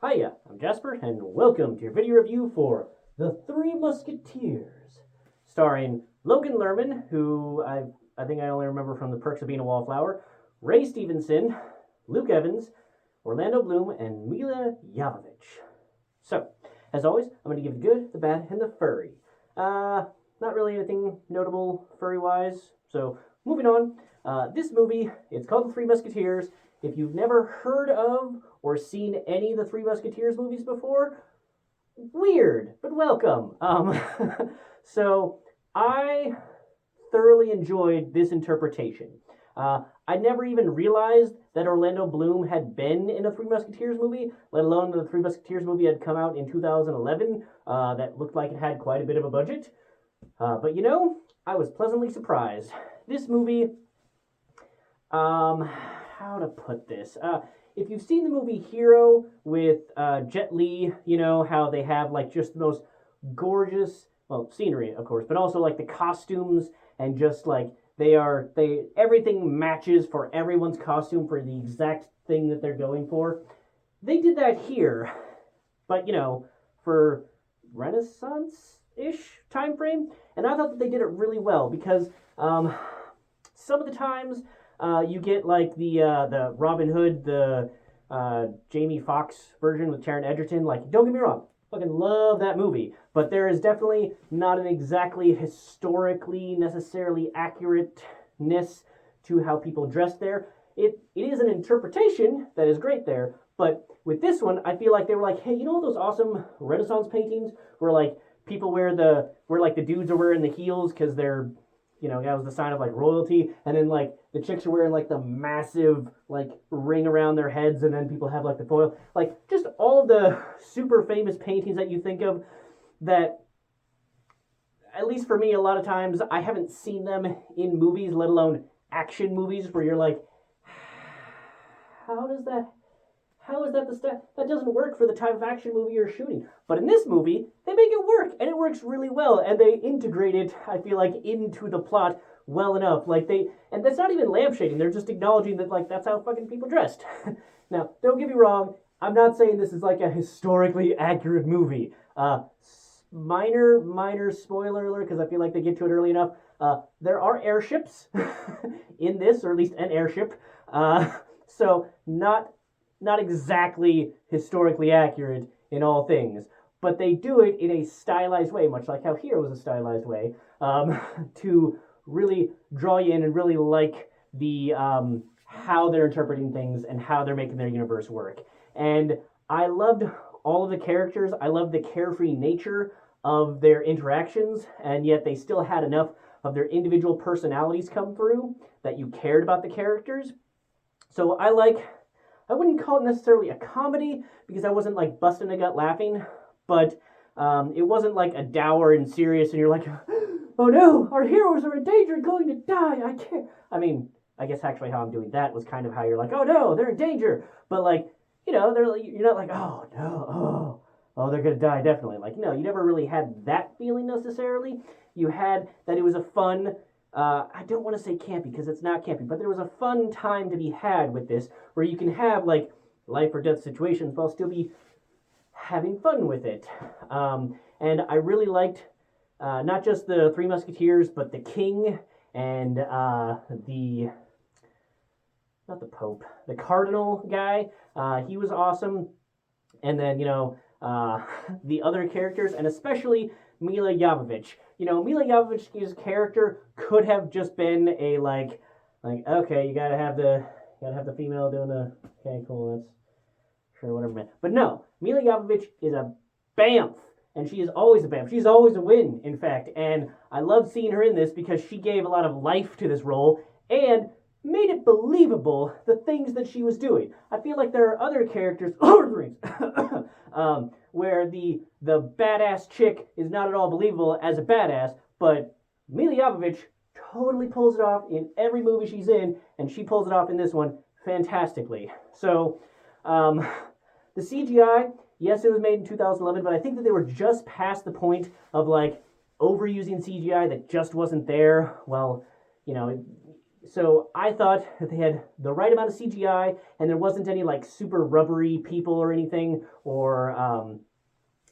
Hiya, I'm Jasper, and welcome to your video review for The Three Musketeers, starring Logan Lerman, who I think I only remember from The Perks of Being a Wallflower, Ray Stevenson, Luke Evans, Orlando Bloom, and Mila Jovovich. So, as always, I'm going to give the good, the bad, and the furry. Not really anything notable furry-wise, so moving on. This movie, it's called The Three Musketeers. If you've never heard of or seen any of the Three Musketeers movies before, weird, but welcome. So I thoroughly enjoyed this interpretation. I never even realized that Orlando Bloom had been in a Three Musketeers movie, let alone the Three Musketeers movie had come out in 2011 that looked like it had quite a bit of a budget. But I was pleasantly surprised. This movie, how to put this? If you've seen the movie Hero with Jet Li, you know how they have like just the most gorgeous, well, scenery of course, but also like the costumes and just like they everything matches for everyone's costume for the exact thing that they're going for. They did that here, but for Renaissance-ish time frame, and I thought that they did it really well because some of the times you get like the Robin Hood, the Jamie Foxx version with Taron Egerton. Like, don't get me wrong, fucking love that movie, but there is definitely not an exactly historically necessarily accurateness to how people dressed there. It is an interpretation that is great there, but with this one, I feel like they were like, hey, you know those awesome Renaissance paintings where like people where like the dudes are wearing the heels because they're that was the sign of like royalty, and then like the chicks are wearing like the massive like ring around their heads, and then people have like the foil, like just all the super famous paintings that you think of that, at least for me, a lot of times I haven't seen them in movies, let alone action movies, where you're like, how is that the step? That doesn't work for the type of action movie you're shooting. But in this movie, they make it work, and it works really well, and they integrate it, I feel like, into the plot well enough. And that's not even lampshading, they're just acknowledging that, like, that's how fucking people dressed. Now, don't get me wrong, I'm not saying this is like a historically accurate movie. Minor spoiler alert, because I feel like they get to it early enough. There are airships in this, or at least an airship. So not exactly historically accurate in all things, but they do it in a stylized way, much like how Hero was a stylized way, to really draw you in and really like the how they're interpreting things and how they're making their universe work. And I loved all of the characters. I loved the carefree nature of their interactions, and yet they still had enough of their individual personalities come through that you cared about the characters. So I wouldn't call it necessarily a comedy because I wasn't like busting a gut laughing, but it wasn't like a dour and serious and you're like, oh no, our heroes are in danger, going to die. I can't. I mean, I guess actually how I'm doing that was kind of how you're like, oh no, they're in danger. But like, you're not like, oh no, oh, they're gonna die definitely. Like, no, you never really had that feeling necessarily. You had that it was a fun, I don't want to say campy because it's not campy, but there was a fun time to be had with this where you can have like life or death situations while still be having fun with it. And I really liked not just the Three Musketeers, but the King and not the Pope, the Cardinal guy. He was awesome. And then, the other characters, and especially Mila Jovovich. Mila Jovovich's character could have just been a like okay, you gotta have the female doing the okay, cool, that's sure whatever man. But no, Mila Jovovich is a bamf, and she is always a bamf. She's always a win, in fact. And I love seeing her in this because she gave a lot of life to this role and made it believable the things that she was doing. I feel like there are other characters, Lord of the Rings, where the badass chick is not at all believable as a badass, but Mila Jovovich totally pulls it off in every movie she's in, and she pulls it off in this one fantastically. So, the CGI, yes, it was made in 2011, but I think that they were just past the point of like overusing CGI that just wasn't there. Well, So I thought that they had the right amount of CGI, and there wasn't any like super rubbery people or anything, or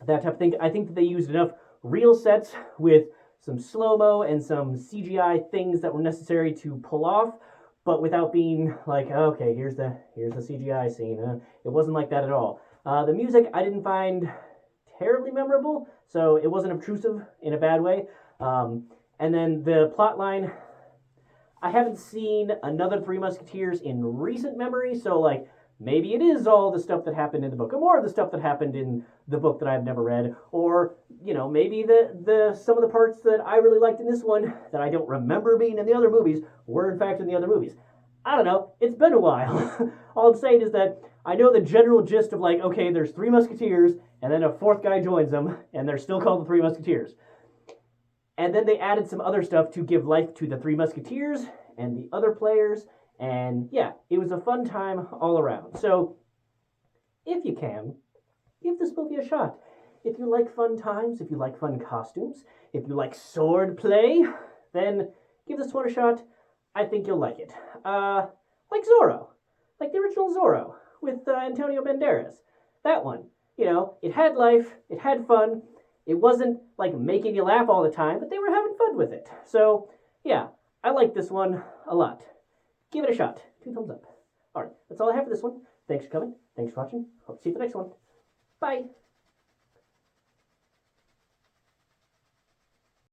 that type of thing. I think that they used enough real sets with some slow mo and some CGI things that were necessary to pull off, but without being like, okay, here's the CGI scene. It wasn't like that at all. The music I didn't find terribly memorable, so it wasn't obtrusive in a bad way. And then the plot line, I haven't seen another Three Musketeers in recent memory, so like maybe it is all the stuff that happened in the book, or more of the stuff that happened in the book that I've never read, or maybe the some of the parts that I really liked in this one that I don't remember being in the other movies were in fact in the other movies. I don't know. It's been a while. All I'm saying is that I know the general gist of like, okay, there's Three Musketeers, and then a fourth guy joins them, and they're still called the Three Musketeers. And then they added some other stuff to give life to the Three Musketeers and the other players. And yeah, it was a fun time all around. So if you can, give this movie a shot. If you like fun times, if you like fun costumes, if you like sword play, then give this one a shot. I think you'll like it. Like Zorro, like the original Zorro with Antonio Banderas. That one, it had life, it had fun, it wasn't like making you laugh all the time, but they were having fun with it. So, yeah, I like this one a lot. Give it a shot. 2 thumbs up. All right, that's all I have for this one. Thanks for coming. Thanks for watching. Hope to see you at the next one. Bye.